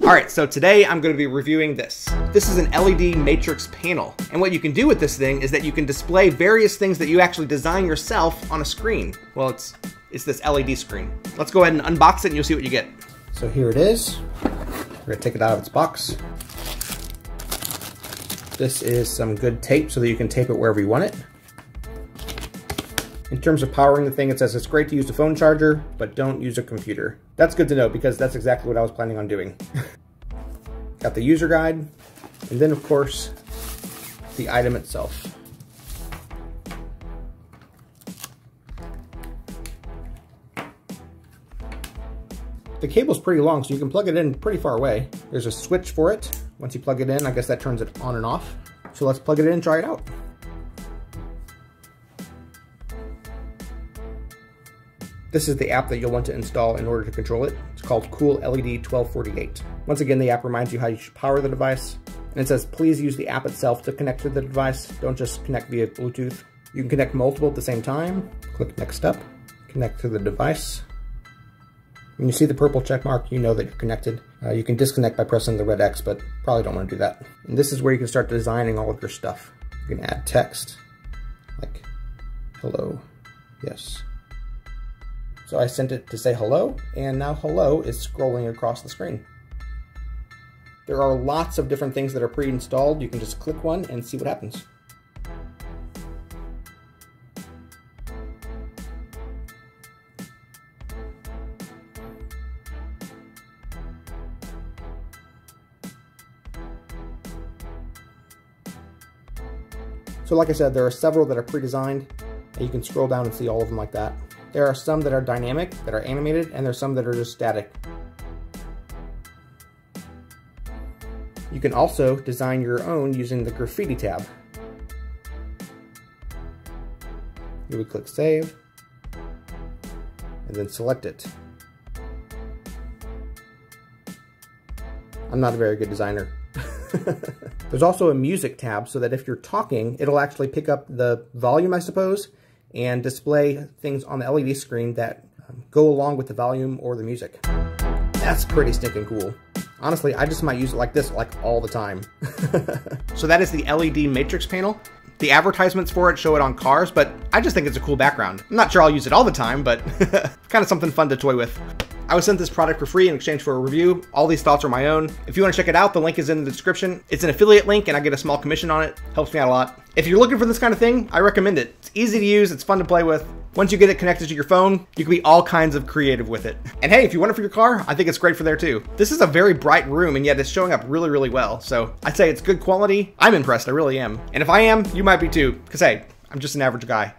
Alright, so today I'm going to be reviewing this. This is an LED matrix panel, and what you can do with this thing is that you can display various things that you actually design yourself on a screen. Well, it's this LED screen. Let's go ahead and unbox it and you'll see what you get. So here it is. We're going to take it out of its box. This is some good tape so that you can tape it wherever you want it. In terms of powering the thing, it says it's great to use a phone charger, but don't use a computer. That's good to know because that's exactly what I was planning on doing. Got the user guide, and then of course, the item itself. The cable's pretty long, so you can plug it in pretty far away. There's a switch for it. Once you plug it in, I guess that turns it on and off. So let's plug it in and try it out. This is the app that you'll want to install in order to control it. It's called Cool LED 1248. Once again, the app reminds you how you should power the device. And it says, please use the app itself to connect to the device. Don't just connect via Bluetooth. You can connect multiple at the same time. Click next up, connect to the device. When you see the purple check mark, you know that you're connected. You can disconnect by pressing the red X, but probably don't want to do that. And this is where you can start designing all of your stuff. You can add text, like hello, yes. So I sent it to say hello, and now hello is scrolling across the screen. There are lots of different things that are pre-installed. You can just click one and see what happens. So like I said, there are several that are pre-designed, and you can scroll down and see all of them like that. There are some that are dynamic, that are animated, and there's some that are just static. You can also design your own using the graffiti tab. You would click save, and then select it. I'm not a very good designer. There's also a music tab so that if you're talking, it'll actually pick up the volume, I suppose, and display things on the LED screen that go along with the volume or the music. That's pretty stinking cool. Honestly, I just might use it like this like all the time. So that is the LED matrix panel. The advertisements for it show it on cars, but I just think it's a cool background. I'm not sure I'll use it all the time, but kind of something fun to toy with. I was sent this product for free in exchange for a review. All these thoughts are my own. If you want to check it out, the link is in the description. It's an affiliate link and I get a small commission on it. Helps me out a lot. If you're looking for this kind of thing, I recommend it. It's easy to use, it's fun to play with. Once you get it connected to your phone, you can be all kinds of creative with it. And hey, if you want it for your car, I think it's great for there too. This is a very bright room and yet it's showing up really, really well. So I'd say it's good quality. I'm impressed, I really am. And if I am, you might be too, because hey, I'm just an average guy.